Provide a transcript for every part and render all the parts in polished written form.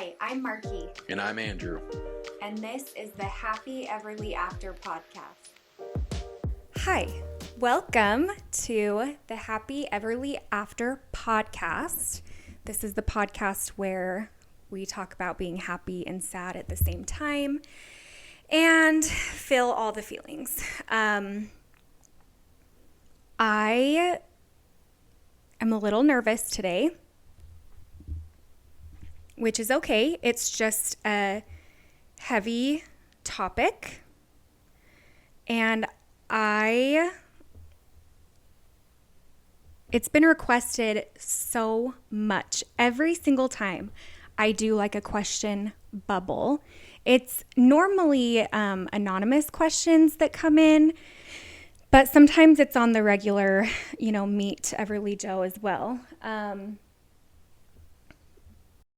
Hi, I'm Marky. And I'm Andrew. And this is the Happy Everly After podcast. Hi, welcome to the Happy Everly After podcast. This is the podcast where we talk about being happy and sad at the same time and feel all the feelings. I am a little nervous today, which is okay. It's just a heavy topic. And it's been requested so much. Every single time I do like a question bubble, it's normally anonymous questions that come in, but sometimes it's on the regular, Meet Everly Joe as well.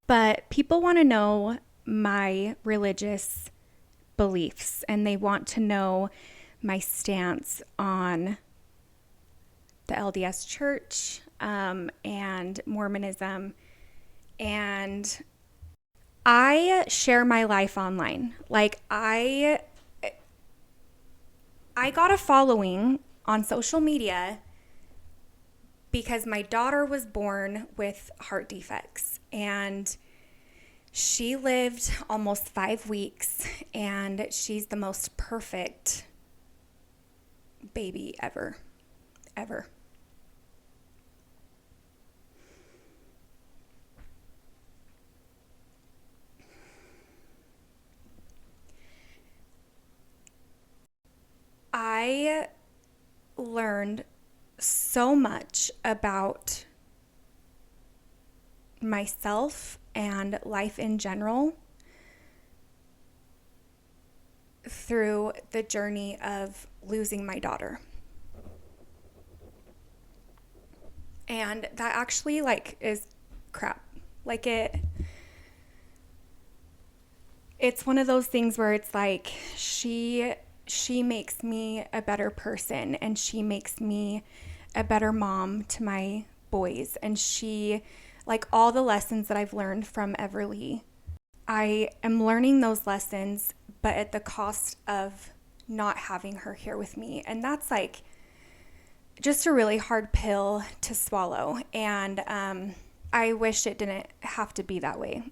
But people want to know my religious beliefs, and they want to know my stance on the LDS Church and Mormonism. And I share my life online. Like I got a following on social media because my daughter was born with heart defects, and she lived almost 5 weeks, and she's the most perfect baby ever. I learned so much about myself and life in general through the journey of losing my daughter. And that actually is crap. It's one of those things where it's like she makes me a better person, and she makes me a better mom to my boys, and she, all the lessons that I've learned from Everly, I am learning those lessons, but at the cost of not having her here with me. And that's just a really hard pill to swallow. And I wish it didn't have to be that way.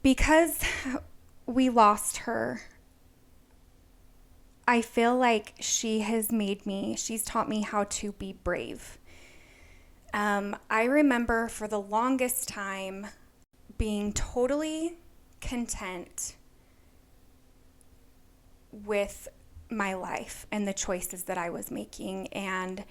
Because we lost her, I feel like she's taught me how to be brave. I remember for the longest time being totally content with my life and the choices that I was making, and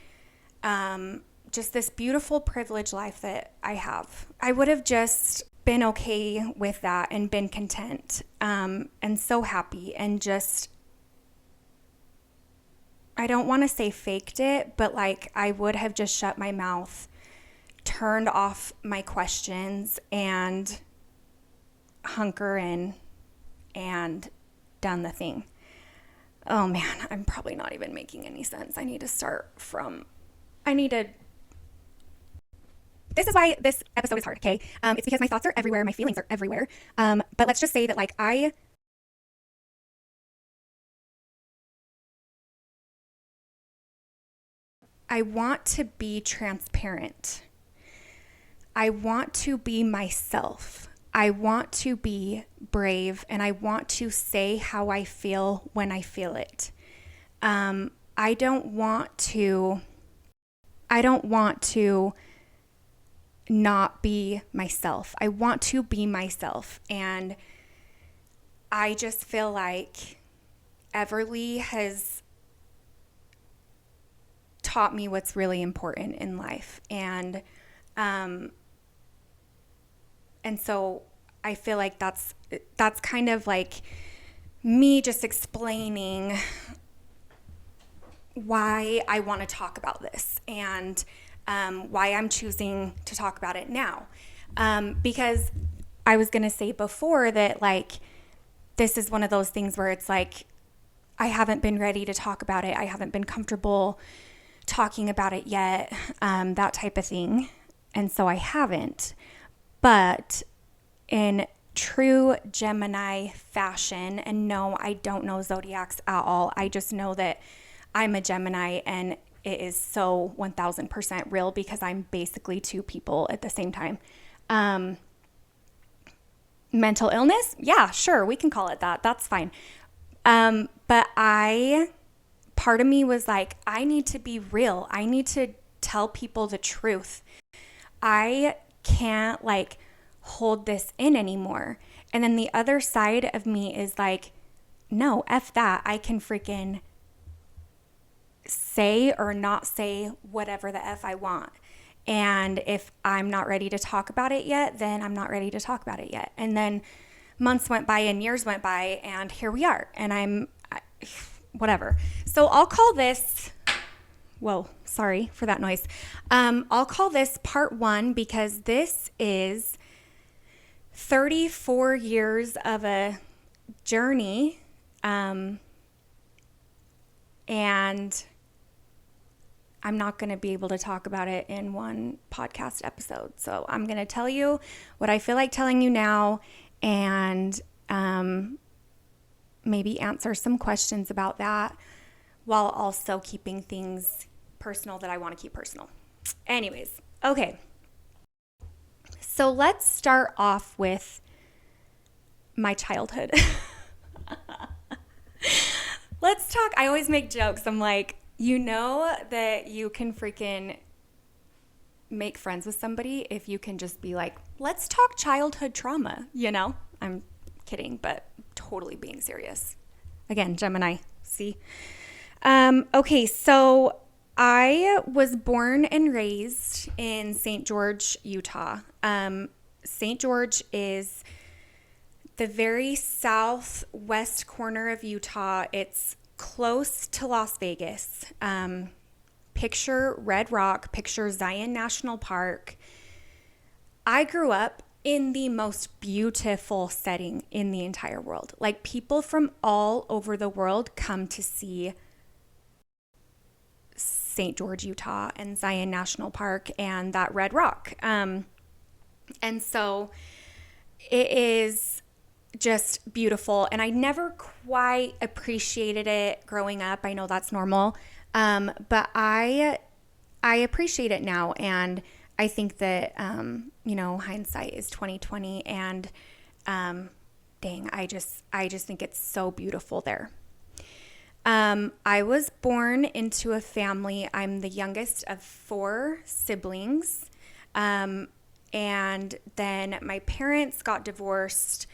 just this beautiful privileged life that I have. I would have just been okay with that and been content and so happy, and just, I don't want to say faked it, but I would have just shut my mouth, turned off my questions, and hunker in and done the thing. Oh man, I'm probably not even making any sense. This is why this episode is hard, okay? It's because my thoughts are everywhere, my feelings are everywhere. But let's just say that I want to be transparent. I want to be myself. I want to be brave, and I want to say how I feel when I feel it. I don't want to not be myself. I want to be myself. And I just feel like Everly has taught me what's really important in life. And so I feel like that's kind of like me just explaining why I want to talk about this, and why I'm choosing to talk about it now. Because I was going to say before that, this is one of those things where it's I haven't been ready to talk about it. I haven't been comfortable talking about it yet, that type of thing. And so I haven't. But in true Gemini fashion, and no, I don't know zodiacs at all. I just know that I'm a Gemini and it is so 1000% real because I'm basically two people at the same time. Mental illness? Yeah, sure, we can call it that. That's fine. But part of me was like, I need to be real. I need to tell people the truth. I can't like hold this in anymore. And then the other side of me is like, no, F that. I can freaking say or not say whatever the F I want. And if I'm not ready to talk about it yet, then I'm not ready to talk about it yet. And then months went by and years went by, and here we are. And whatever. So I'll call this, whoa, sorry for that noise. I'll call this part 1 because this is 34 years of a journey. And I'm not going to be able to talk about it in one podcast episode. So I'm going to tell you what I feel like telling you now, and maybe answer some questions about that while also keeping things personal that I want to keep personal. Anyways, okay. So let's start off with my childhood. Let's talk. I always make jokes. I'm like, you know that you can freaking make friends with somebody if you can just be like, let's talk childhood trauma, you know? I'm kidding, but totally being serious. Again, Gemini, see? Okay, so I was born and raised in St. George, Utah. St. George is the very southwest corner of Utah. It's close to Las Vegas. Picture Red Rock, picture Zion National Park. I grew up in the most beautiful setting in the entire world. Like, people from all over the world come to see St. George, Utah and Zion National Park and that Red Rock. And so it is just beautiful. And I never quite appreciated it growing up. I know that's normal. But I appreciate it now. And I think that, hindsight is 2020, and, dang, I just think it's so beautiful there. I was born into a family. I'm the youngest of 4 siblings. And then my parents got divorced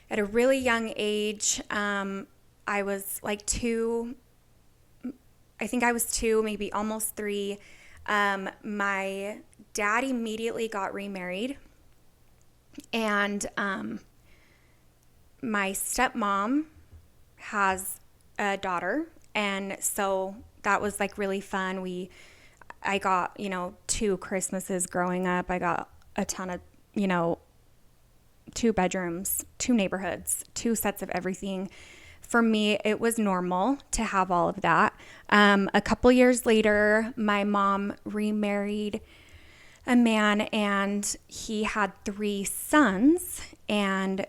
at a really young age. I was like 2, I think I was 2, maybe almost 3. My dad immediately got remarried, and my stepmom has a daughter, and so that was like really fun. I got, 2 Christmases growing up. I got a ton of, 2 bedrooms, 2 neighborhoods, 2 sets of everything. For me, it was normal to have all of that. A couple years later, my mom remarried a man, and he had 3 sons, and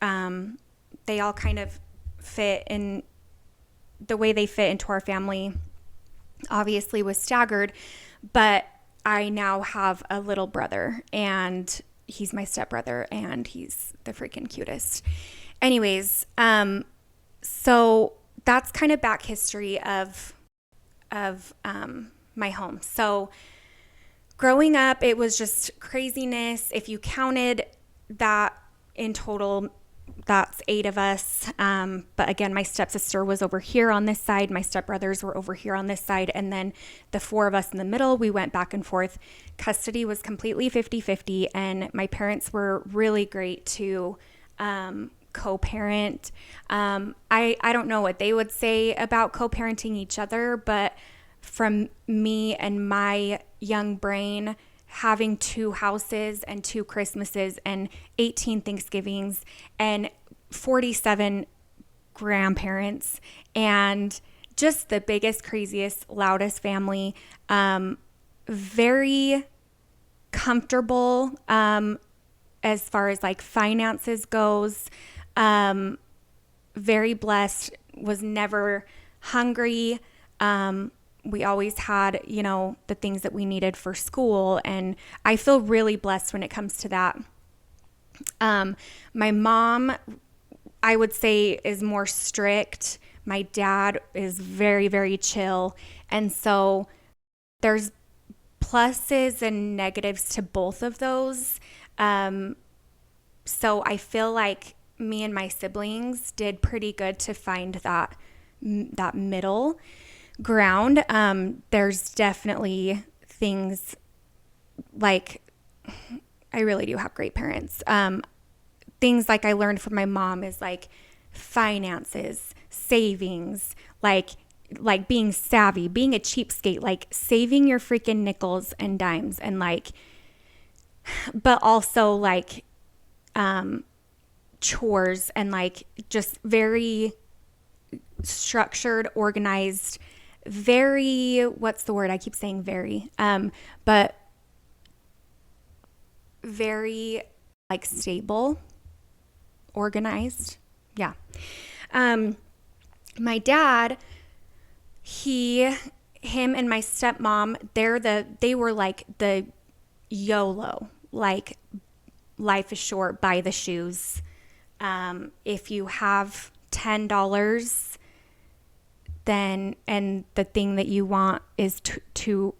they all kind of fit in the way they fit into our family. Obviously was staggered, but I now have a little brother, and he's my stepbrother, and he's the freaking cutest. Anyways, so that's kind of back history of my home. So growing up, it was just craziness. If you counted that in total, that's 8 of us. But again, my stepsister was over here on this side. My stepbrothers were over here on this side. And then the 4 of us in the middle, we went back and forth. Custody was completely 50-50. And my parents were really great to co-parent. I don't know what they would say about co-parenting each other, but from me and my young brain, having 2 houses and 2 Christmases and 18 Thanksgivings and 47 grandparents and just the biggest, craziest, loudest family, very comfortable. as far as like finances goes. Um, very blessed, was never hungry. We always had, the things that we needed for school. And I feel really blessed when it comes to that. My mom, I would say, is more strict. My dad is very, very chill. And so there's pluses and negatives to both of those. Um, so I feel like me and my siblings did pretty good to find that middle ground. There's definitely things like I really do have great parents. Things like I learned from my mom is like finances, savings, like being savvy, being a cheapskate, like saving your freaking nickels and dimes, and like, but also like chores, and like just very structured, organized, very, what's the word? I keep saying very, but very like stable, organized. Yeah. My dad, him and my stepmom, they were like the YOLO, like life is short, buy the shoes. If you have $10, then, and the thing that you want is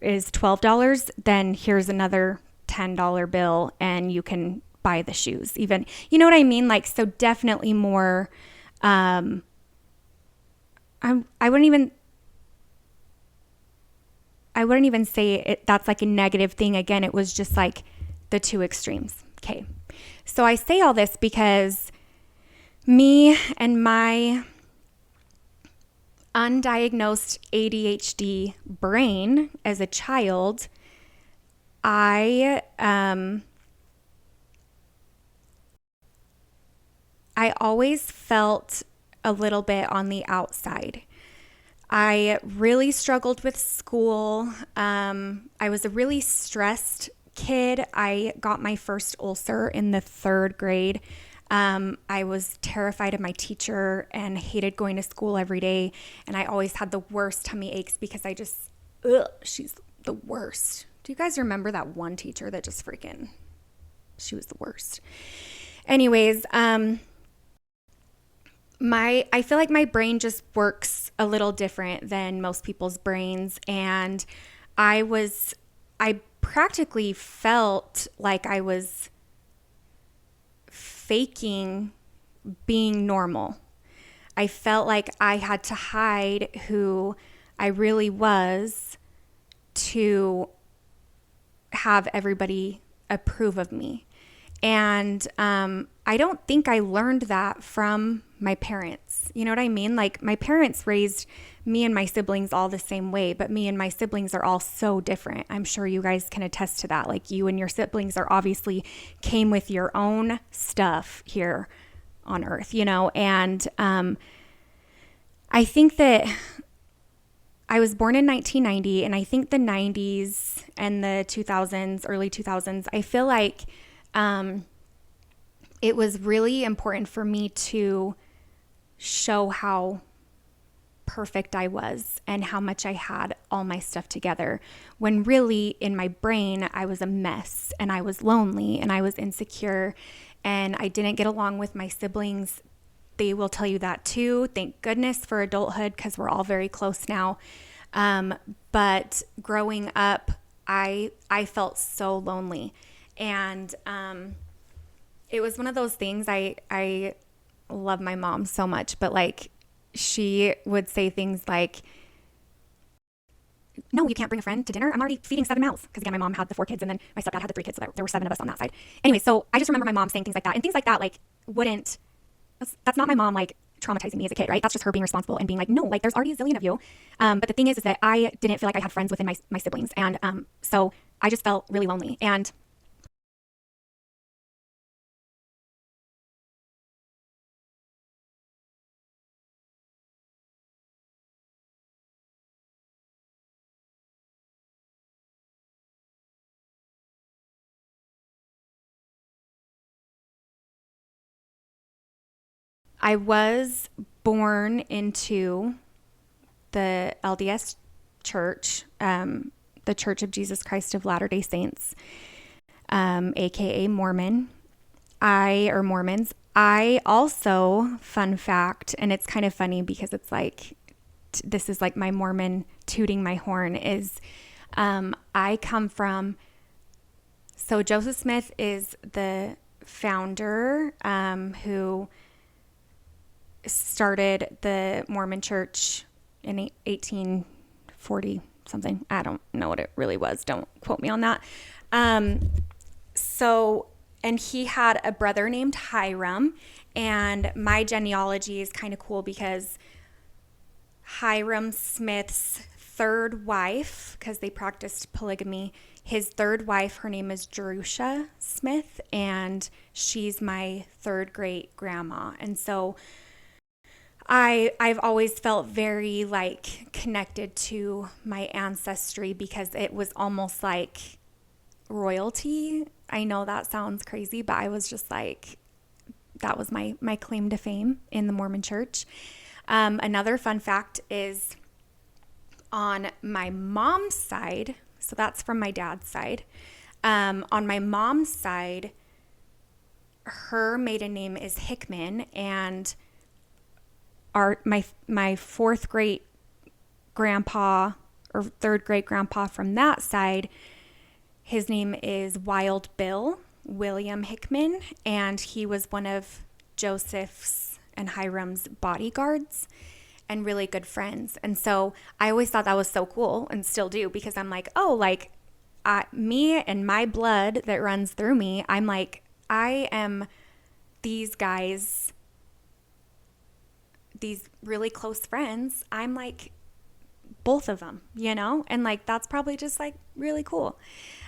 is $12, then here's another $10 bill and you can buy the shoes. Even, you know what I mean? Like, so definitely more, I wouldn't even say that's like a negative thing. Again, it was just like the two extremes. Okay. So I say all this because me and my undiagnosed ADHD brain as a child, I always felt a little bit on the outside. I really struggled with school. I was a really stressed kid. I got my first ulcer in the 3rd grade. I was terrified of my teacher and hated going to school every day. And I always had the worst tummy aches because she's the worst. Do you guys remember that one teacher that just she was the worst? Anyways, I feel like my brain just works a little different than most people's brains. And I practically felt like I was faking being normal. I felt like I had to hide who I really was to have everybody approve of me. And I don't think I learned that from my parents. You know what I mean? Like, my parents raised me and my siblings all the same way, but me and my siblings are all so different. I'm sure you guys can attest to that. Like, you and your siblings are obviously came with your own stuff here on earth, And I think that I was born in 1990, and I think the 90s and the 2000s, early 2000s, I feel like it was really important for me to show how perfect I was and how much I had all my stuff together, when really in my brain I was a mess, and I was lonely, and I was insecure, and I didn't get along with my siblings. They will tell you that too. Thank goodness for adulthood, because we're all very close now. But growing up, I felt so lonely. And it was one of those things. I love my mom so much, but like, she would say things like, no, you can't bring a friend to dinner. I'm already feeding 7 mouths. Because again, my mom had the 4 kids, and then my stepdad had the 3 kids. So there were 7 of us on that side. Anyway, so I just remember my mom saying things like that. And things like that, like, that's not my mom, like, traumatizing me as a kid, right? That's just her being responsible and being like, no, like, there's already a zillion of you. But the thing is that I didn't feel like I had friends within my siblings. And so I just felt really lonely. And I was born into the LDS Church, the Church of Jesus Christ of Latter-day Saints, aka Mormon. Or Mormons. I also, fun fact, and it's kind of funny because it's like, this is like my Mormon tooting my horn, is I come from, so Joseph Smith is the founder who started the Mormon Church in 1840 something. I don't know what it really was. Don't quote me on that. And he had a brother named Hyrum, and my genealogy is kind of cool because Hyrum Smith's third wife, because they practiced polygamy, his third wife, her name is Jerusha Smith, and she's my third great grandma. And so I've always felt very like connected to my ancestry because it was almost like royalty. I know that sounds crazy, but I was just like, that was my claim to fame in the Mormon Church. Another fun fact is on my mom's side, so that's from my dad's side. On my mom's side, her maiden name is Hickman, and my fourth great grandpa or third great grandpa from that side, his name is Wild Bill William Hickman, and he was one of Joseph's and Hyrum's bodyguards and really good friends. And so I always thought that was so cool, and still do, because I'm like, oh, like me and my blood that runs through me, I'm like, I am these guys, these really close friends. I'm like both of them, you know? And like, that's probably just like really cool.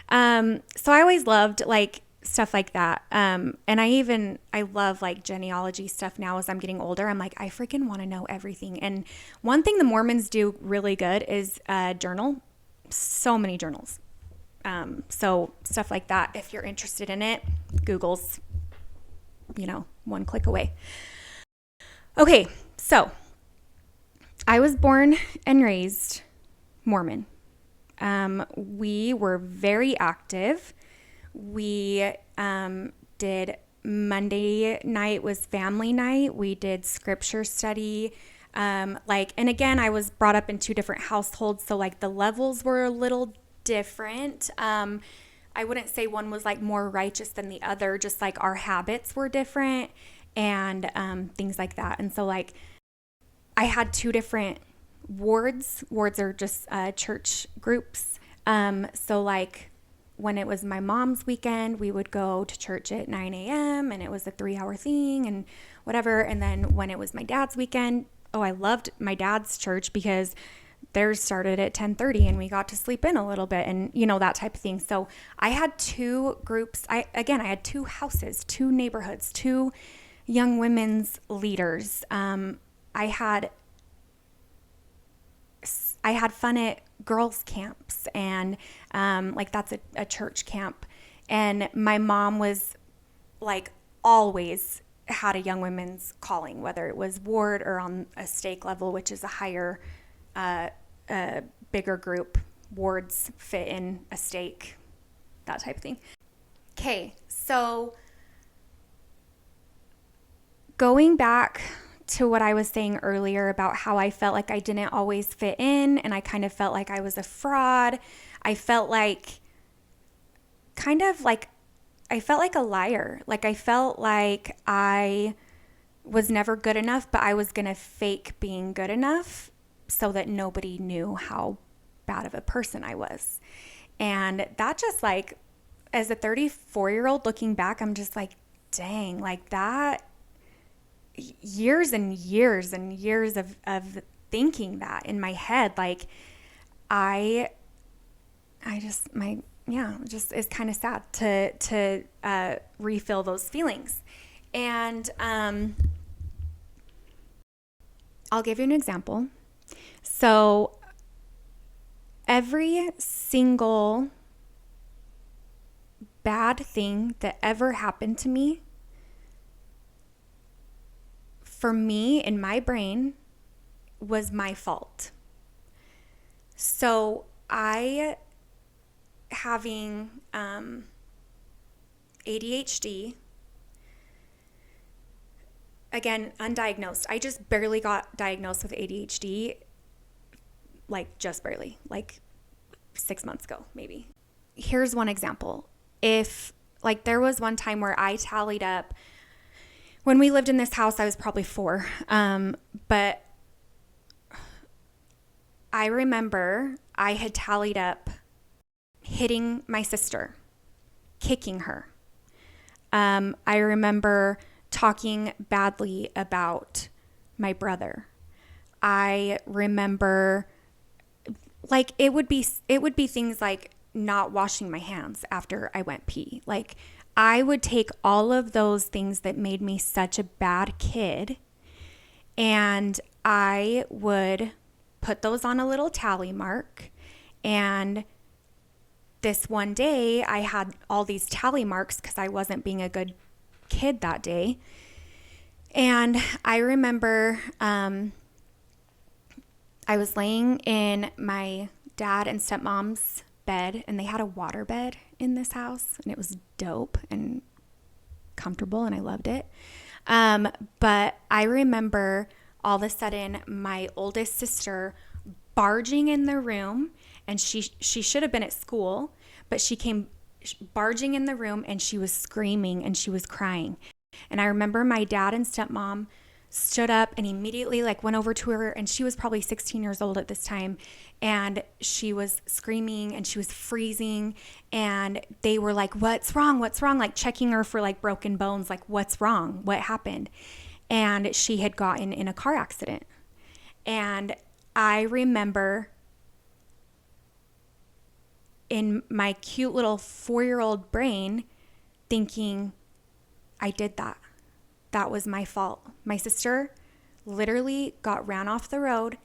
So I always loved like stuff like that. And I love like genealogy stuff now as I'm getting older. I'm like, I freaking want to know everything. And one thing the Mormons do really good is journal. So many journals. So stuff like that, if you're interested in it, Google's, one click away. Okay. So I was born and raised Mormon. We were very active. We did Monday night was family night. We did scripture study. And again, I was brought up in two different households. So like the levels were a little different. I wouldn't say one was like more righteous than the other, just like our habits were different and things like that. And so like I had two different wards. Wards are just church groups. So like when it was my mom's weekend, we would go to church at 9 a.m. and it was a 3-hour thing and whatever. And then when it was my dad's weekend, I loved my dad's church because theirs started at 10:30 and we got to sleep in a little bit and, that type of thing. So I had two groups. I had two houses, two neighborhoods, two young women's leaders. I had fun at girls' camps and that's a church camp. And my mom was like always had a young women's calling, whether it was ward or on a stake level, which is a higher, bigger group. Wards fit in a stake, that type of thing. Okay, so going back to what I was saying earlier about how I felt like I didn't always fit in and I kind of felt like I was a fraud. I felt like a liar. Like I felt like I was never good enough, but I was going to fake being good enough so that nobody knew how bad of a person I was. And that just like, as a 34-year-old looking back, I'm just like, dang, like that, years and years and years of thinking that in my head, like just is kind of sad to refill those feelings. And I'll give you an example. So every single bad thing that ever happened to me for me, in my brain, was my fault. So I, having ADHD, again, undiagnosed. I just barely got diagnosed with ADHD, like just barely, like 6 months ago, maybe. Here's one example. If, like, there was one time where I tallied up, when we lived in this house, I was probably 4. But I remember I had tallied up hitting my sister, kicking her. I remember talking badly about my brother. I remember, like, it would be things like not washing my hands after I went pee. Like, I would take all of those things that made me such a bad kid, and I would put those on a little tally mark. And this one day I had all these tally marks because I wasn't being a good kid that day. And I remember I was laying in my dad and stepmom's bed, and they had a water bed in this house, and it was dope and comfortable, and I loved it. But I remember all of a sudden my oldest sister barging in the room, and she should have been at school, but she came barging in the room, and she was screaming and she was crying. And I remember my dad and stepmom stood up and immediately like went over to her, and she was probably 16 years old at this time, and she was screaming and she was freezing, and they were like, what's wrong, like checking her for like broken bones, like what's wrong, what happened. And she had gotten in a car accident. And I remember in my cute little 4-year-old brain thinking, I did that. That was my fault. My sister literally got ran off the road,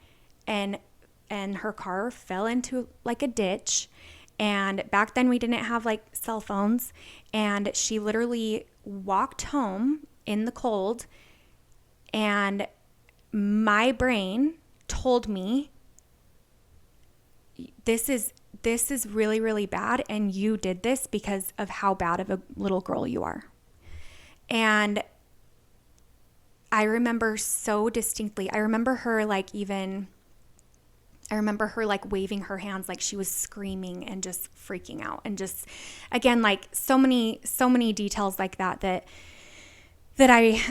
and her car fell into like a ditch. And back then we didn't have like cell phones, and she literally walked home in the cold, and my brain told me, this is really, really bad, and you did this because of how bad of a little girl you are. And I remember so distinctly, I remember her like waving her hands like she was screaming and just freaking out, and just, again, like so many details like that I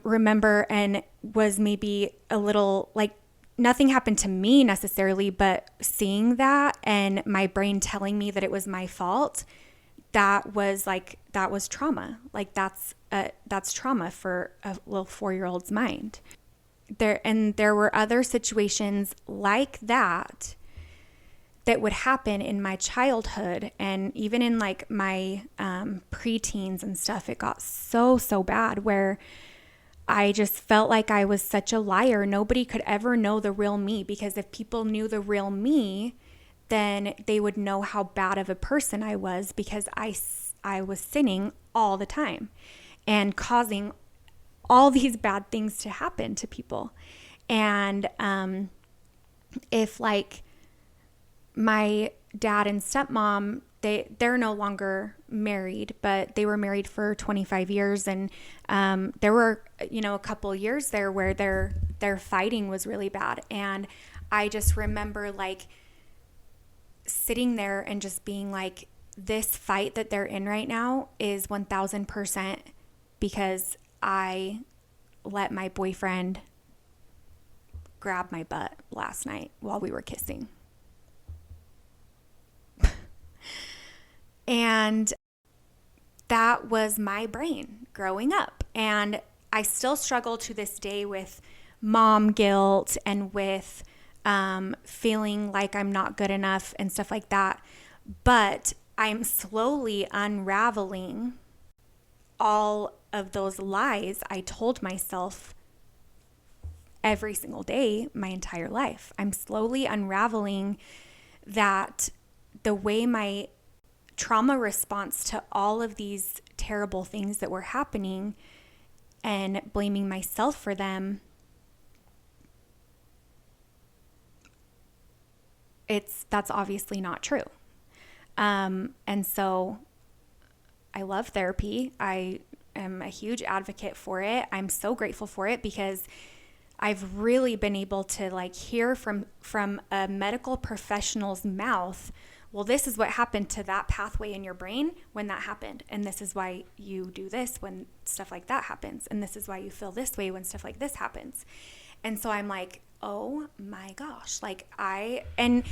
remember, and was maybe a little like, nothing happened to me necessarily, but seeing that and my brain telling me that it was my fault, that was trauma. Like that's trauma for a little 4-year-old's mind. There were other situations like that would happen in my childhood, and even in like my preteens and stuff. It got so bad where I just felt like I was such a liar. Nobody could ever know the real me, because if people knew the real me, then they would know how bad of a person I was, because I was sinning all the time and causing all these bad things to happen to people. And if like my dad and stepmom, they're no longer married, but they were married for 25 years. And there were, a couple years there where their fighting was really bad. And I just remember like sitting there and just being like, this fight that they're in right now is 1000% because I let my boyfriend grab my butt last night while we were kissing. And that was my brain growing up. And I still struggle to this day with mom guilt and with feeling like I'm not good enough and stuff like that. But I'm slowly unraveling all of those lies I told myself every single day my entire life. I'm slowly unraveling that the way my trauma response to all of these terrible things that were happening and blaming myself for them, that's obviously not true. And so I love therapy. I am a huge advocate for it. I'm so grateful for it because I've really been able to like hear from a medical professional's mouth, well, this is what happened to that pathway in your brain when that happened. And this is why you do this when stuff like that happens. And this is why you feel this way when stuff like this happens. And so I'm like, oh my gosh, like and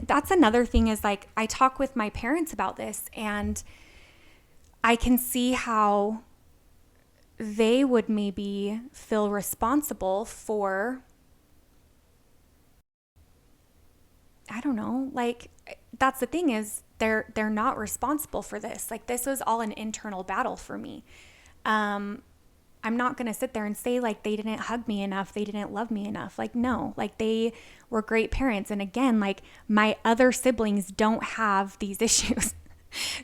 that's another thing is like, I talk with my parents about this and I can see how they would maybe feel responsible for, I don't know, like that's the thing is they're not responsible for this. Like this was all an internal battle for me. I'm not going to sit there and say like they didn't hug me enough, they didn't love me enough. Like no, like they were great parents. And again, like my other siblings don't have these issues.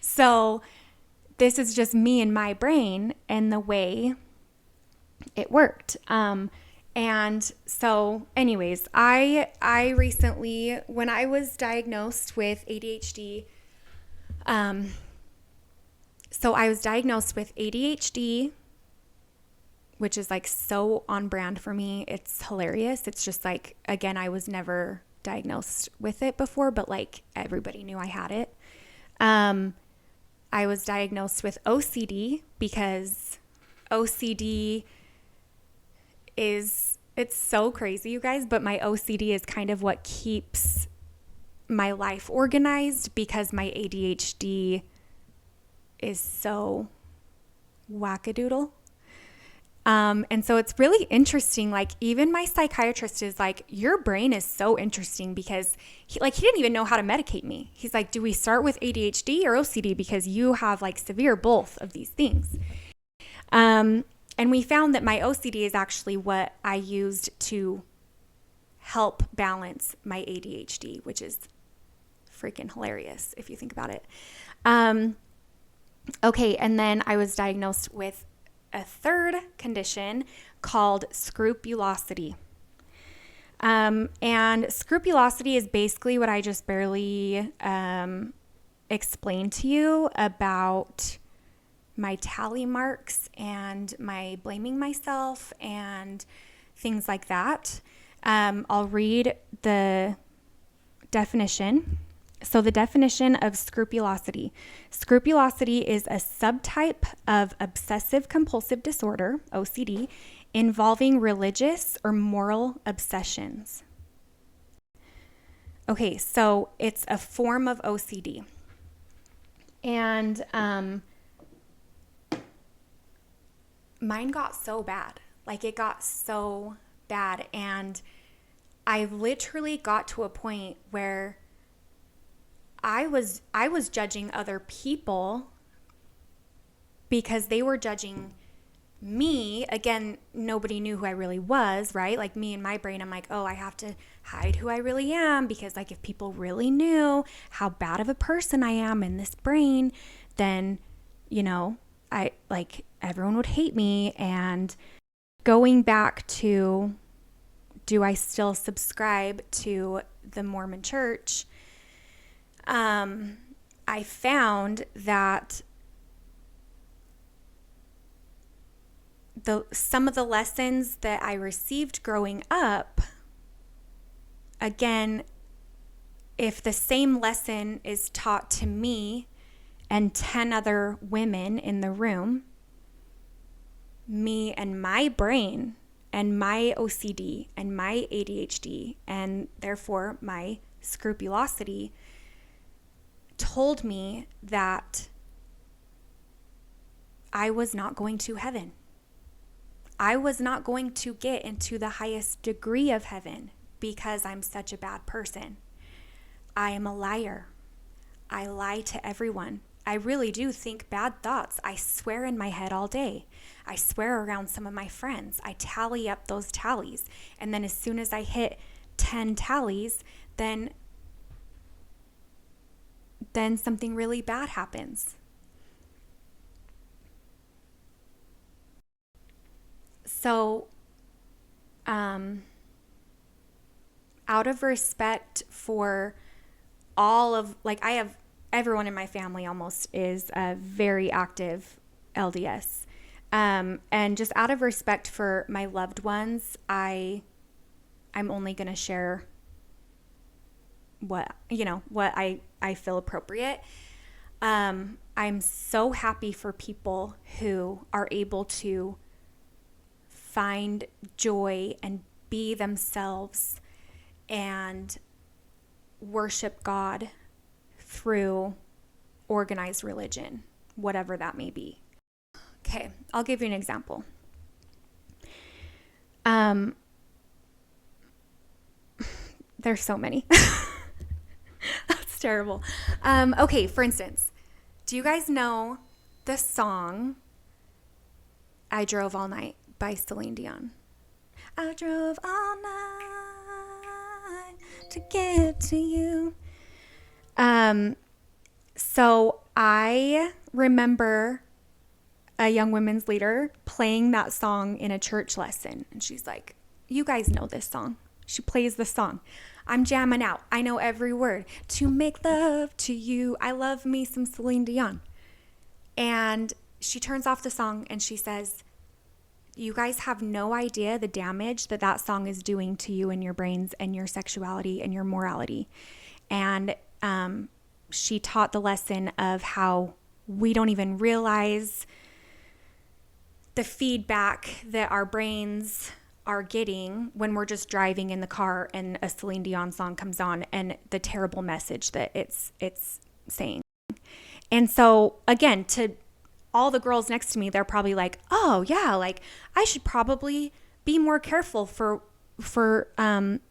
So this is just me and my brain and the way it worked. And so anyways, I recently, when I was diagnosed with ADHD, so I was diagnosed with ADHD, which is like so on brand for me. It's hilarious. It's just like, again, I was never diagnosed with it before, but like everybody knew I had it. I was diagnosed with OCD because OCD it's so crazy, you guys, but my OCD is kind of what keeps my life organized because my ADHD is so wackadoodle. And so it's really interesting. Like even my psychiatrist is like, your brain is so interesting because he didn't even know how to medicate me. He's like, do we start with ADHD or OCD? Because you have like severe both of these things. And we found that my OCD is actually what I used to help balance my ADHD, which is freaking hilarious if you think about it. Okay. And then I was diagnosed with a third condition called scrupulosity. And scrupulosity is basically what I just barely explained to you about my tally marks and my blaming myself and things like that. I'll read the definition. So the definition of scrupulosity. Scrupulosity is a subtype of obsessive compulsive disorder, OCD, involving religious or moral obsessions. Okay, so it's a form of OCD. And mine got so bad. Like it got so bad. And I literally got to a point where I was judging other people because they were judging me. Again, nobody knew who I really was, right? Like me in my brain, I'm like, oh, I have to hide who I really am because like if people really knew how bad of a person I am in this brain, then, you know, I like everyone would hate me. And going back to, do I still subscribe to the Mormon Church? I found that some of the lessons that I received growing up, again, if the same lesson is taught to me and 10 other women in the room, me and my brain and my OCD and my ADHD and therefore my scrupulosity told me that I was not going to heaven. I was not going to get into the highest degree of heaven because I'm such a bad person. I am a liar. I lie to everyone. I really do think bad thoughts. I swear in my head all day. I swear around some of my friends. I tally up those tallies. And then as soon as I hit 10 tallies, then something really bad happens. So, out of respect for all of, like, I have everyone in my family almost is a very active LDS. And just out of respect for my loved ones, I'm only going to share what I feel appropriate. I'm so happy for people who are able to find joy and be themselves and worship God through organized religion, whatever that may be. Okay, I'll give you an example. There's so many. That's terrible. Okay, for instance, do you guys know the song I Drove All Night by Celine Dion? I drove all night to get to you. So I remember a young women's leader playing that song in a church lesson. And she's like, you guys know this song. She plays the song. I'm jamming out. I know every word. To make love to you. I love me some Celine Dion. And she turns off the song and she says, you guys have no idea the damage that that song is doing to you and your brains and your sexuality and your morality. And she taught the lesson of how we don't even realize the feedback that our brains are getting when we're just driving in the car and a Celine Dion song comes on and the terrible message that it's saying. And so again, to all the girls next to me, they're probably like, oh yeah, like I should probably be more careful for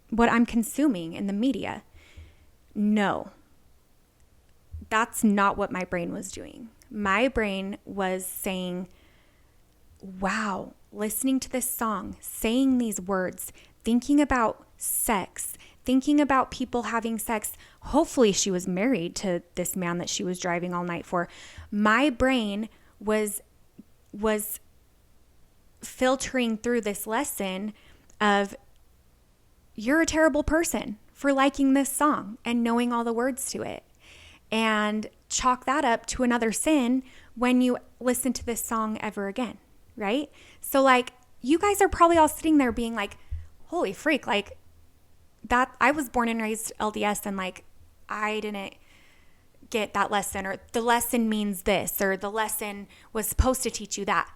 what I'm consuming in the media. No, that's not what my brain was doing. My brain was saying, wow, listening to this song, saying these words, thinking about sex, thinking about people having sex. Hopefully she was married to this man that she was driving all night for. My brain was filtering through this lesson of, you're a terrible person for liking this song and knowing all the words to it. And chalk that up to another sin when you listen to this song ever again, right? So like, you guys are probably all sitting there being like, holy freak, like that, I was born and raised LDS and like, I didn't get that lesson, or the lesson means this, or the lesson was supposed to teach you that.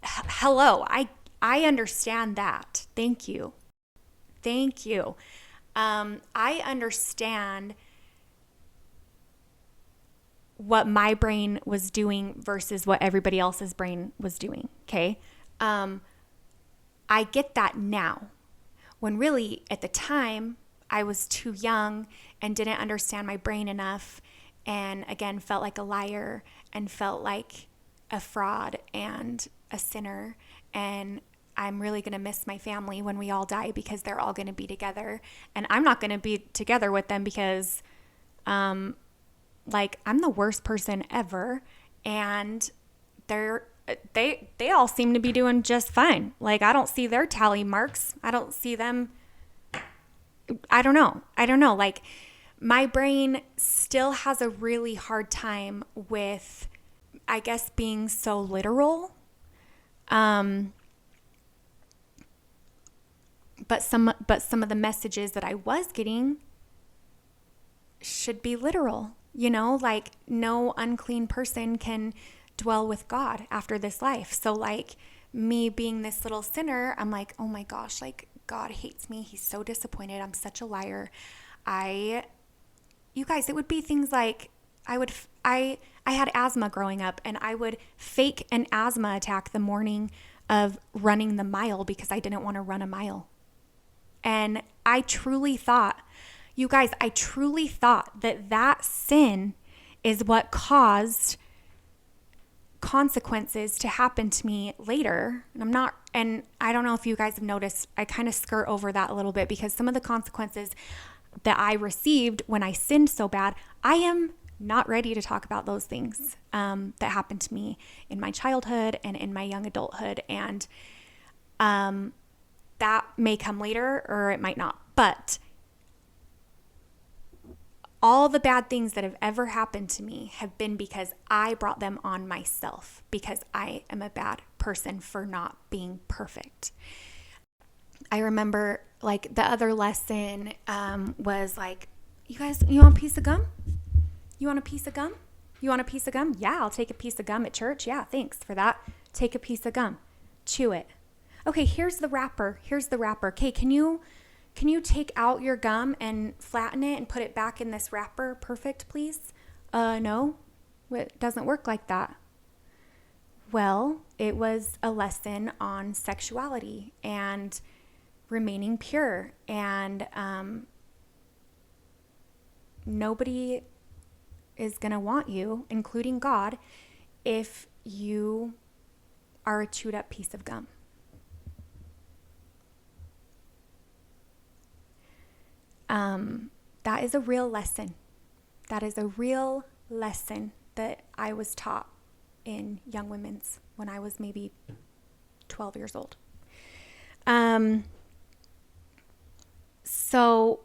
Hello, I understand that. Thank you. I understand what my brain was doing versus what everybody else's brain was doing. Okay. I get that now, when really at the time I was too young and didn't understand my brain enough. And again, felt like a liar and felt like a fraud and a sinner. And I'm really going to miss my family when we all die, because they're all going to be together. And I'm not going to be together with them because, like, I'm the worst person ever. And they all seem to be doing just fine. Like, I don't see their tally marks. I don't see them. I don't know. Like, my brain still has a really hard time with, I guess, being so literal. But some of the messages that I was getting should be literal, like no unclean person can dwell with God after this life. So like me being this little sinner, I'm like, oh my gosh, like God hates me. He's so disappointed. I'm such a liar. You guys, it would be things like I had asthma growing up, and I would fake an asthma attack the morning of running the mile because I didn't want to run a mile. And I truly thought, you guys, that sin is what caused consequences to happen to me later. And I don't know if you guys have noticed, I kind of skirt over that a little bit, because some of the consequences that I received when I sinned so bad, I am not ready to talk about those things that happened to me in my childhood and in my young adulthood. And That may come later or it might not. But all the bad things that have ever happened to me have been because I brought them on myself, because I am a bad person for not being perfect. I remember like the other lesson was like, you guys, you want a piece of gum? You want a piece of gum? You want a piece of gum? Yeah, I'll take a piece of gum at church. Yeah, thanks for that. Take a piece of gum. Chew it. Okay, here's the wrapper. Here's the wrapper. Okay, can you take out your gum and flatten it and put it back in this wrapper? Perfect, please. No, it doesn't work like that. Well, it was a lesson on sexuality and remaining pure, and nobody is going to want you, including God, if you are a chewed up piece of gum. That is a real lesson. That is a real lesson that I was taught in Young Women's when I was maybe 12 years old. So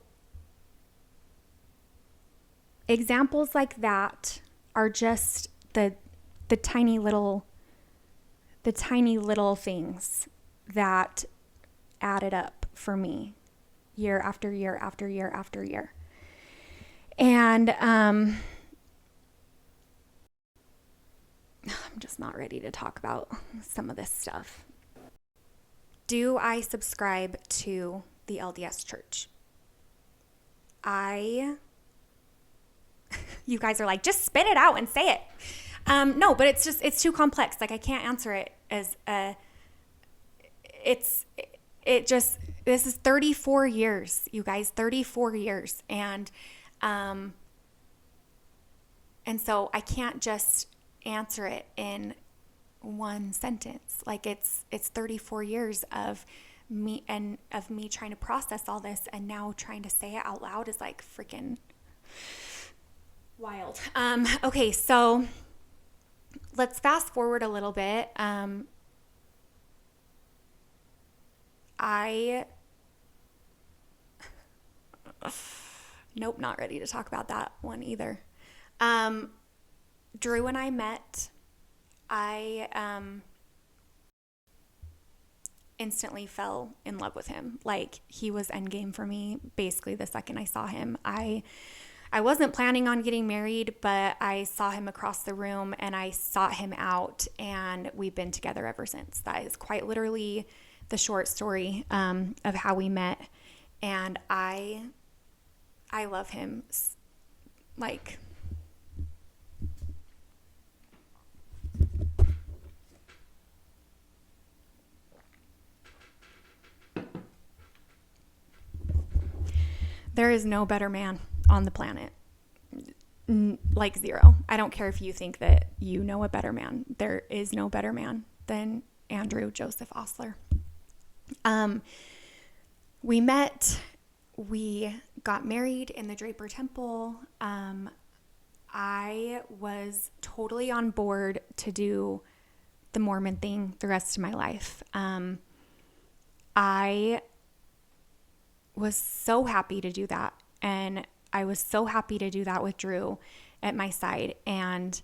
examples like that are just the tiny little things that added up for me year after year after year after year. And I'm just not ready to talk about some of this stuff. Do I subscribe to the LDS Church? You guys are like, just spit it out and say it. No, but it's too complex. Like I can't answer it as this is 34 years, you guys, 34 years. And so I can't just answer it in one sentence. Like it's 34 years of me trying to process all this, and now trying to say it out loud is like freaking wild. Okay, so let's fast forward a little bit. Nope, not ready to talk about that one either. Drew and I met. I instantly fell in love with him. Like he was endgame for me basically the second I saw him. I wasn't planning on getting married, but I saw him across the room and I sought him out, and we've been together ever since. That is quite literally the short story of how we met. And I love him. Like, there is no better man on the planet. Like zero. I don't care if you think that you know a better man. There is no better man than Andrew Joseph Osler. We met, we got married in the Draper Temple. I was totally on board to do the Mormon thing the rest of my life. I was so happy to do that. And I was so happy to do that with Drew at my side. And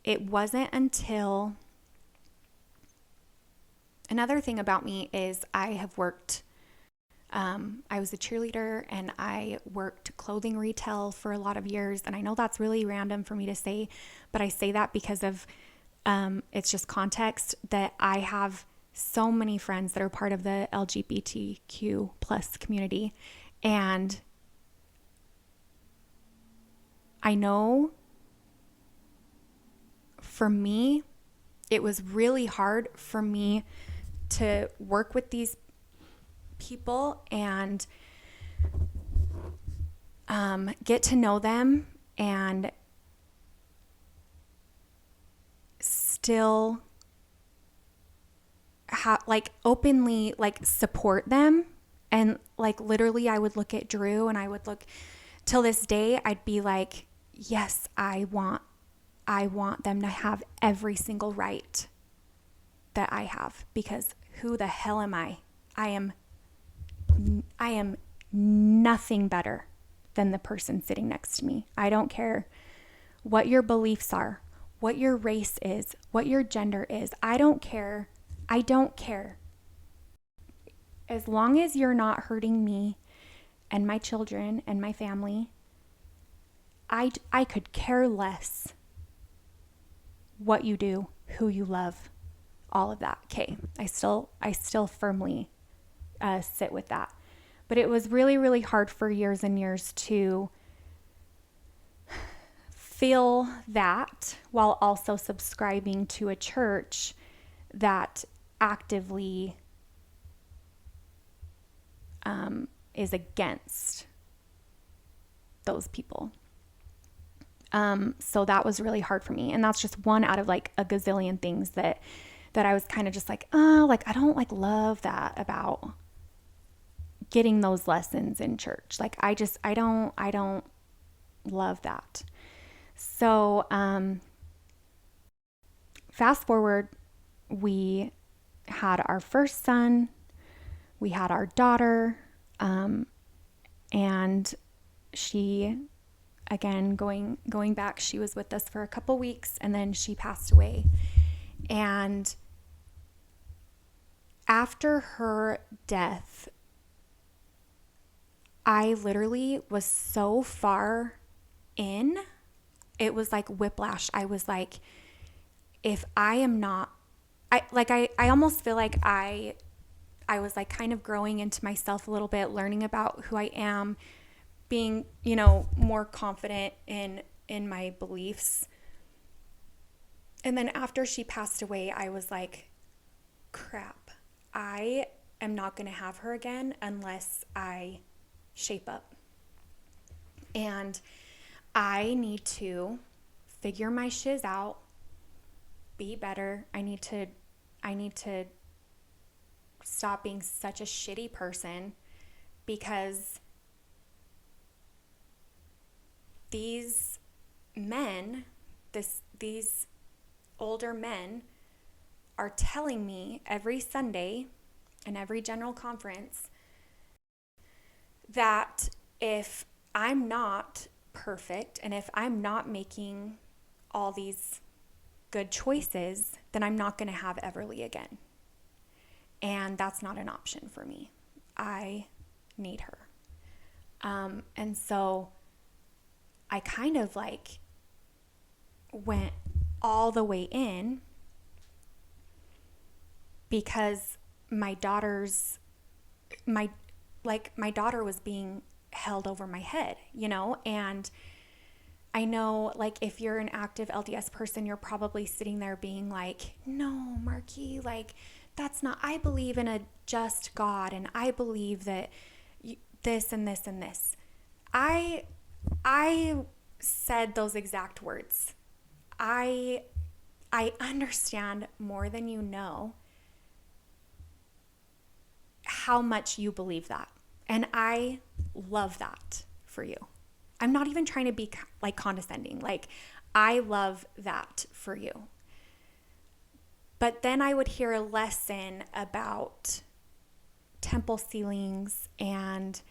it wasn't until... Another thing about me is I have worked, I was a cheerleader and I worked clothing retail for a lot of years. And I know that's really random for me to say, but I say that because of, it's just context, that I have so many friends that are part of the LGBTQ plus community. And I know for me, it was really hard for me to work with these people and get to know them and still openly support them. And literally I would look at Drew and I would look, till this day I'd be like, yes, I want them to have every single right that I have, because who the hell am I? I am nothing better than the person sitting next to me. I don't care what your beliefs are, what your race is, what your gender is. I don't care. I don't care. As long as you're not hurting me and my children and my family, I could care less what you do, who you love, all of that. Okay, I still firmly sit with that. But it was really, really hard for years and years to feel that while also subscribing to a church that actively is against those people. So that was really hard for me. And that's just one out of like a gazillion things that I was kind of just like, oh, like, I don't like love that about getting those lessons in church. Like, I don't love that. So, fast forward, we had our first son, we had our daughter, and she, again, going back, she was with us for a couple weeks and then she passed away. And after her death, I literally was so far in, it was like whiplash. I was like, if I am not, I almost feel like I was like kind of growing into myself a little bit, learning about who I am, being, more confident in my beliefs. And then after she passed away, I was like, crap, I am not going to have her again unless I shape up. And I need to figure my shiz out, be better. I need to stop being such a shitty person, because these men, these older men are telling me every Sunday and every general conference that if I'm not perfect and if I'm not making all these good choices, then I'm not going to have Everly again. And that's not an option for me. I need her. And so I kind of like went all the way in, because my daughter was being held over my head, and I know, like, if you're an active LDS person, you're probably sitting there being like, no, Marky, like, that's not, I believe in a just God, and I believe that this and this and this. I said those exact words. I understand more than you know how much you believe that. And I love that for you. I'm not even trying to be like condescending. Like, I love that for you. But then I would hear a lesson about temple ceilings and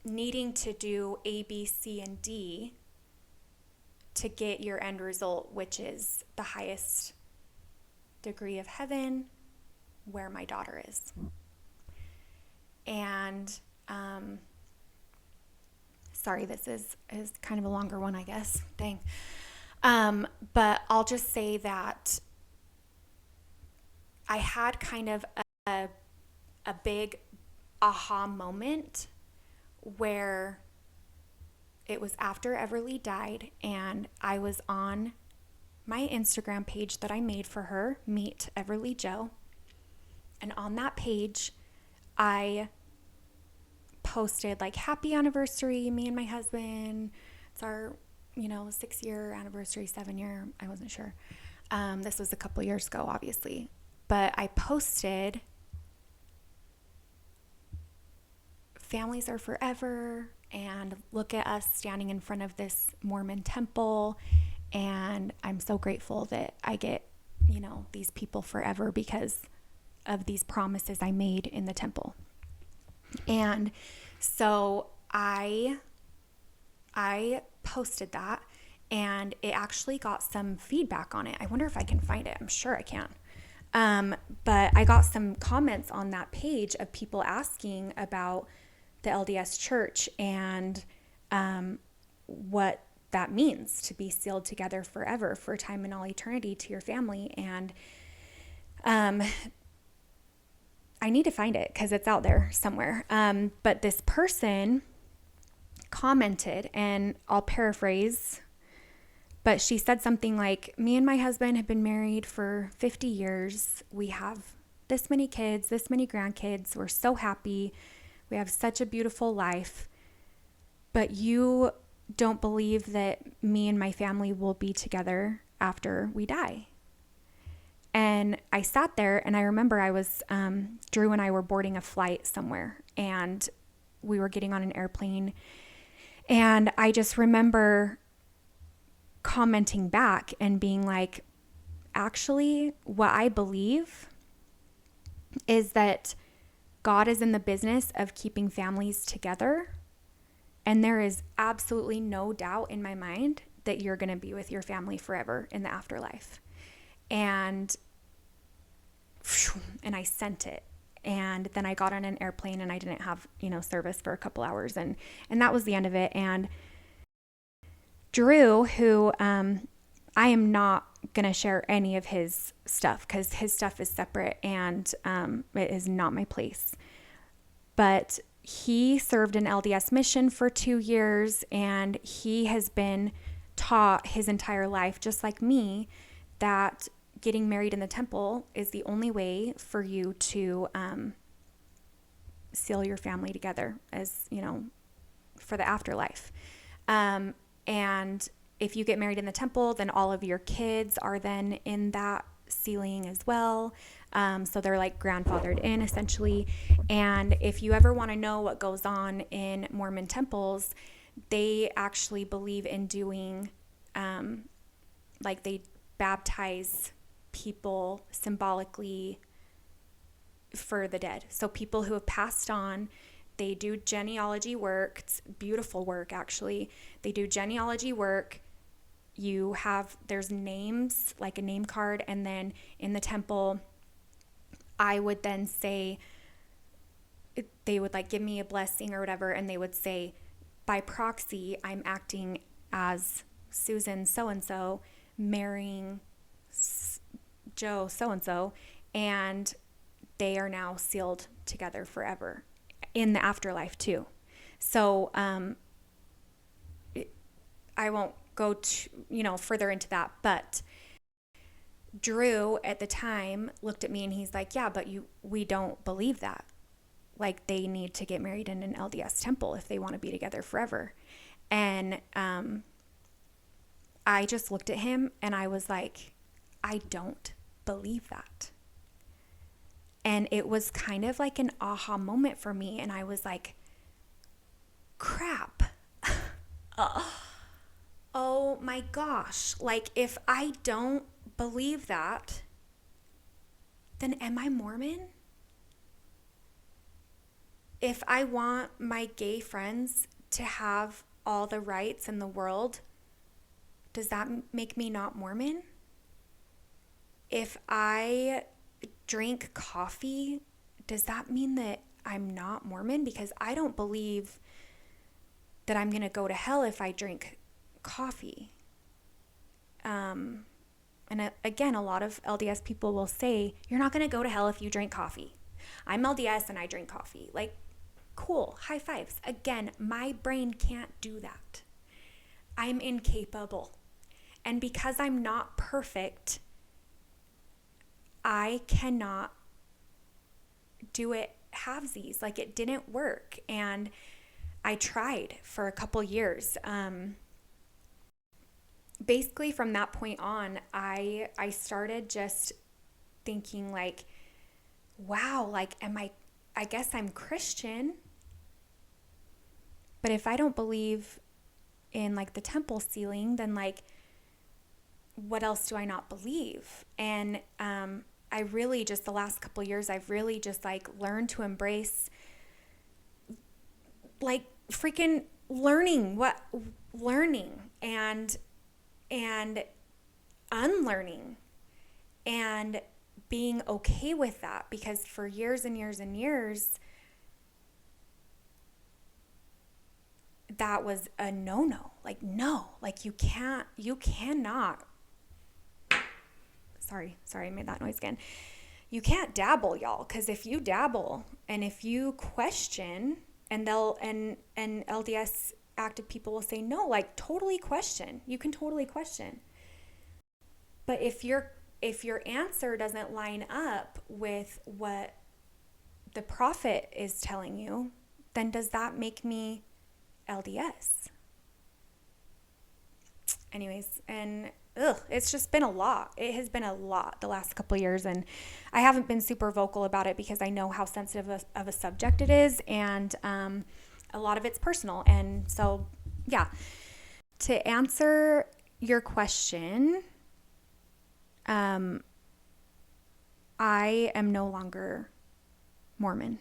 needing to do A, B, C, and D to get your end result, which is the highest degree of heaven, where my daughter is. And sorry, this is kind of a longer one, I guess. Dang. But I'll just say that I had kind of a big aha moment where it was after Everly died, and I was on my Instagram page that I made for her, Meet Everly Joe. And on that page, I posted like, happy anniversary, me and my husband. It's our, 6-year anniversary, 7-year. I wasn't sure. This was a couple years ago, obviously. But I posted, families are forever, and look at us standing in front of this Mormon temple. And I'm so grateful that I get these people forever because of these promises I made in the temple. And so I posted that, and it actually got some feedback on it. I wonder if I can find it. I'm sure I can. But I got some comments on that page of people asking about the LDS church and what that means to be sealed together forever, for time and all eternity, to your family. And I need to find it because it's out there somewhere. But this person commented, and I'll paraphrase, but she said something like, me and my husband have been married for 50 years. We have this many kids, this many grandkids. We're so happy. We have such a beautiful life. But you don't believe that me and my family will be together after we die. And I sat there, and I remember I was, Drew and I were boarding a flight somewhere, and we were getting on an airplane. And I just remember commenting back and being like, actually, what I believe is that God is in the business of keeping families together. And there is absolutely no doubt in my mind that you're going to be with your family forever in the afterlife. And I sent it. And then I got on an airplane, and I didn't have, service for a couple hours. And that was the end of it. And Drew, who I am not going to share any of his stuff because his stuff is separate, and it is not my place. But he served an LDS mission for 2 years, and he has been taught his entire life, just like me, that getting married in the temple is the only way for you to seal your family together, as for the afterlife. And if you get married in the temple, then all of your kids are then in that sealing as well. So they're like grandfathered in, essentially. And if you ever want to know what goes on in Mormon temples, they actually believe in doing, they baptize people symbolically for the dead. So people who have passed on, they do genealogy work. It's beautiful work, actually. They do genealogy work. There's names, like a name card, and then in the temple, I would then say, they would give me a blessing or whatever, and they would say, by proxy, I'm acting as Susan so-and-so marrying Joe so-and-so, and they are now sealed together forever in the afterlife too. So I won't go further into that, but Drew at the time looked at me and he's like, yeah, but we don't believe that. They need to get married in an LDS temple if they want to be together forever. And I just looked at him and I was like, I don't believe that. And it was kind of like an aha moment for me. And I was like, crap. Oh my gosh. If I don't believe that, then am I Mormon? If I want my gay friends to have all the rights in the world, does that make me not Mormon? If I drink coffee, does that mean that I'm not Mormon? Because I don't believe that I'm going to go to hell if I drink coffee. And again, a lot of LDS people will say, you're not going to go to hell if you drink coffee. I'm LDS and I drink coffee. Cool, high fives. Again, my brain can't do that. I'm incapable. And because I'm not perfect, I cannot do it halvesies. It didn't work. And I tried for a couple years. Basically from that point on, I started just thinking wow, I guess I'm Christian. But if I don't believe in the temple sealing, then what else do I not believe? And I really just, the last couple years, I've really just like learned to embrace like freaking learning and unlearning and being okay with that, because for years and years and years, that was a no. Like, no, like you cannot. Sorry, I made that noise again. You can't dabble, y'all, because if you dabble and if you question, and LDS active people will say, no, like totally question. You can totally question. But if your answer doesn't line up with what the prophet is telling you, then does that make me LDS? Anyways, and it's just been a lot. It has been a lot the last couple of years, and I haven't been super vocal about it because I know how sensitive of a subject it is, and a lot of it's personal. And so, yeah, to answer your question, I am no longer Mormon.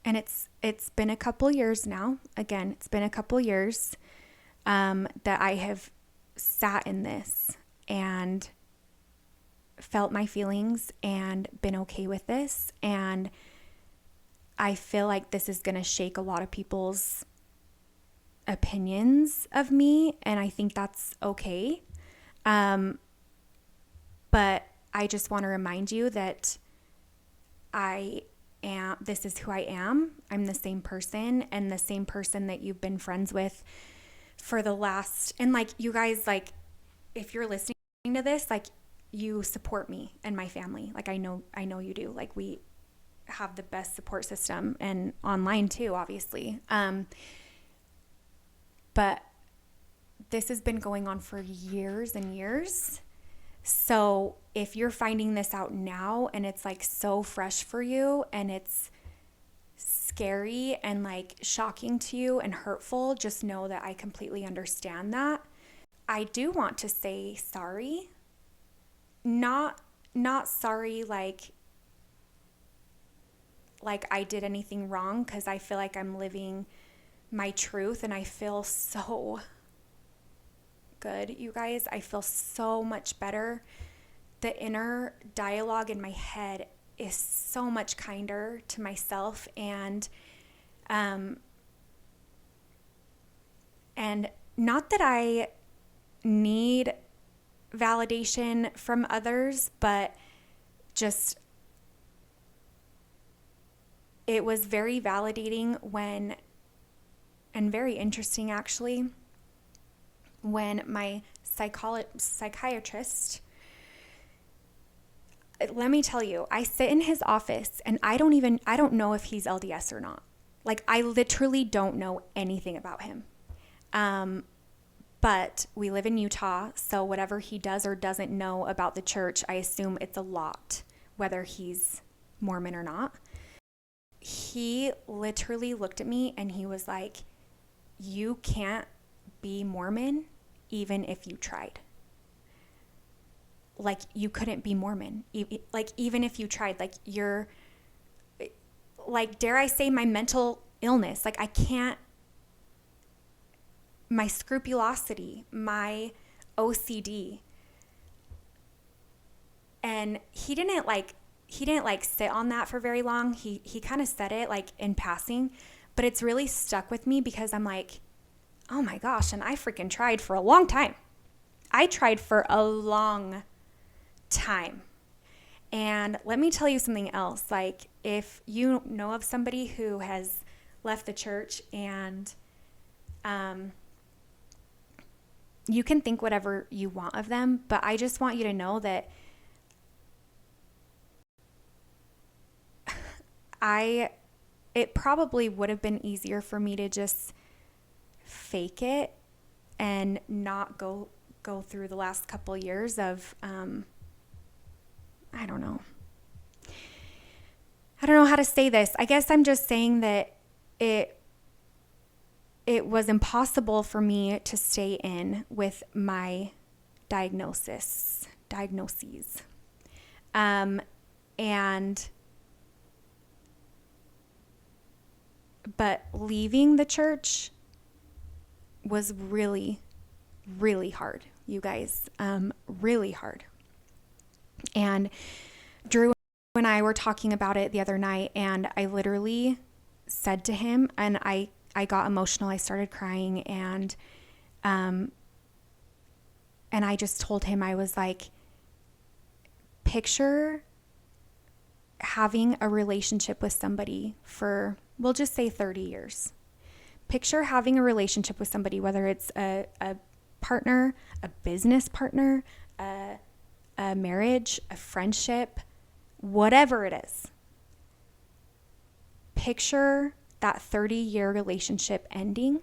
And it's been a couple years now. Again, it's been a couple years that I have sat in this and felt my feelings and been okay with this. And I feel like this is going to shake a lot of people's opinions of me, and I think that's okay. But I just want to remind you that this is who I am. I'm the same person, and the same person that you've been friends with for the last, and like you guys, like if you're listening to this, like you support me and my family. Like I know you do. Like we have the best support system, and online too, obviously. But this has been going on for years and years. So if you're finding this out now and it's like so fresh for you and it's scary and like shocking to you and hurtful, just know that I completely understand that. I do want to say sorry. Not sorry like I did anything wrong, because I feel like I'm living my truth and I feel so good, you guys. I feel so much better. The inner dialogue in my head is so much kinder to myself, and not that I need validation from others, but just it was very validating and very interesting actually, when my psychiatrist, let me tell you, I sit in his office and I don't know if he's LDS or not. Like I literally don't know anything about him. But we live in Utah, so whatever he does or doesn't know about the church, I assume it's a lot, whether he's Mormon or not. He literally looked at me and he was like, you can't be Mormon even if you tried. Like you couldn't be Mormon. Like even if you tried, like you're, like, dare I say, my mental illness, like I can't, my scrupulosity, my OCD. And he didn't sit on that for very long. He kind of said it like in passing, but it's really stuck with me because I'm like, oh my gosh, and I freaking tried for a long time. I tried for a long time. And let me tell you something else. Like if you know of somebody who has left the church, and you can think whatever you want of them, but I just want you to know that it probably would have been easier for me to just fake it and not go through the last couple years of I don't don't know how to say this. I guess I'm just saying that it was impossible for me to stay in with my diagnoses. But leaving the church was really, really hard, you guys, really hard. And Drew and I were talking about it the other night, and I literally said to him, and I got emotional. I started crying, and I just told him, I was like, picture having a relationship with somebody for, we'll just say 30 years. Picture having a relationship with somebody, whether it's a partner, a business partner, a marriage, a friendship, whatever it is. Picture that 30-year relationship ending.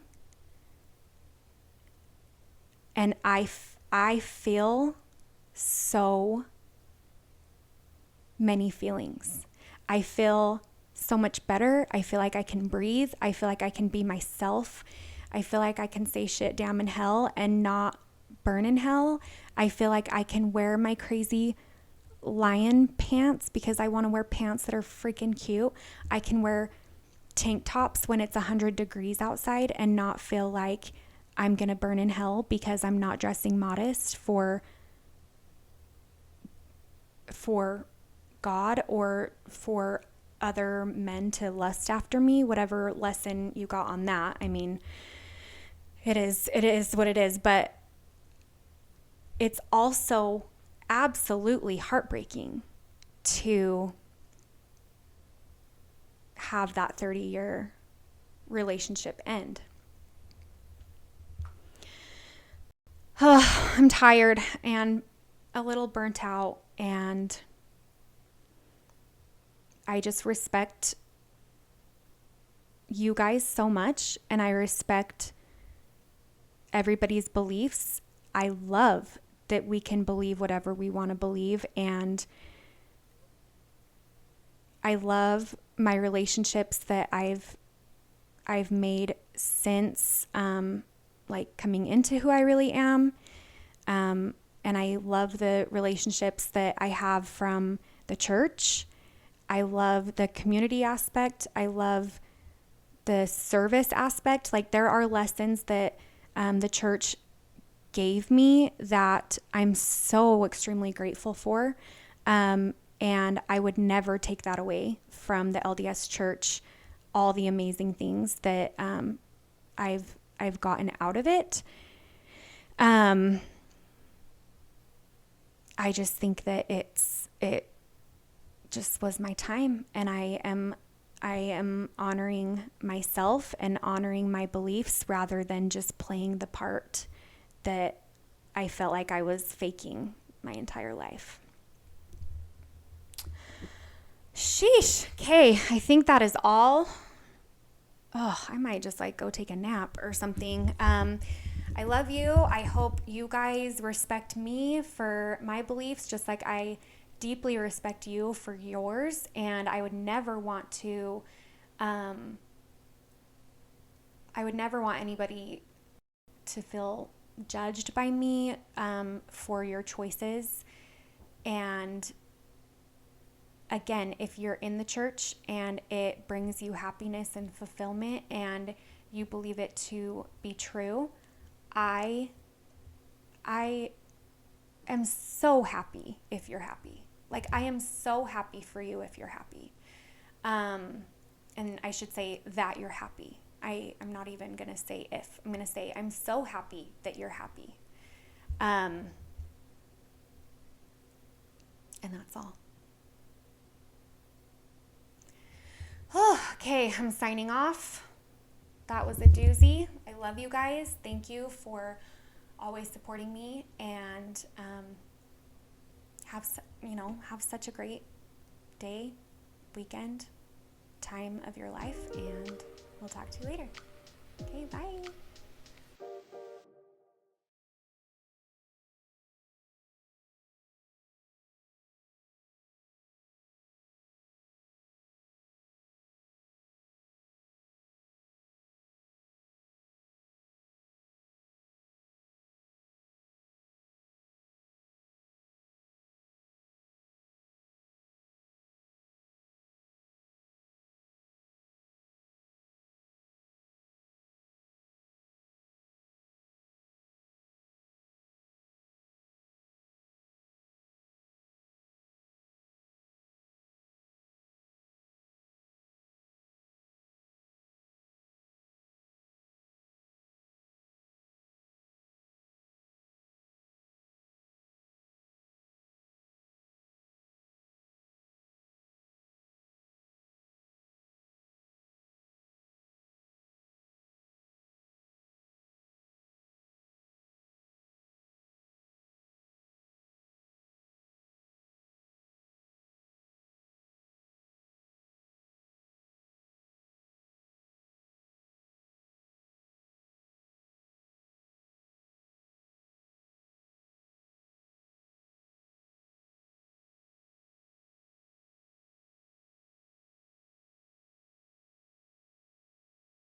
And I feel so many feelings. I feel so much better. I feel like I can breathe. I feel like I can be myself. I feel like I can say shit damn in hell and not burn in hell. I feel like I can wear my crazy lion pants because I want to wear pants that are freaking cute. I can wear tank tops when it's 100 degrees outside and not feel like I'm going to burn in hell because I'm not dressing modest for God or for other men to lust after me. Whatever lesson you got on that. I mean, it is what it is, but it's also absolutely heartbreaking to have that 30-year relationship end. I'm tired and a little burnt out, and I just respect you guys so much, and I respect everybody's beliefs. I love that we can believe whatever we want to believe, and I love my relationships that I've made since like coming into who I really am, and I love the relationships that I have from the church. I love the community aspect. I love the service aspect. Like, there are lessons that the church gave me that I'm so extremely grateful for. And I would never take that away from the LDS church, all the amazing things that I've gotten out of it. I just think that it just was my time, and I am honoring myself and honoring my beliefs rather than just playing the part that I felt like I was faking my entire life. Sheesh. Okay, I think that is all. Oh, I might just like go take a nap or something. I love you. I hope you guys respect me for my beliefs, just like I deeply respect you for yours. And I would never want to, I would never want anybody to feel judged by me for your choices. And again, if you're in the church and it brings you happiness and fulfillment and you believe it to be true, I am so happy if you're happy. Like, I am so happy for you if you're happy. And I should say that you're happy. I'm not even going to say if. I'm going to say I'm so happy that you're happy. And that's all. Oh, okay, I'm signing off. That was a doozy. I love you guys. Thank you for always supporting me, and have such a great day, weekend, time of your life, and we'll talk to you later. Okay, bye.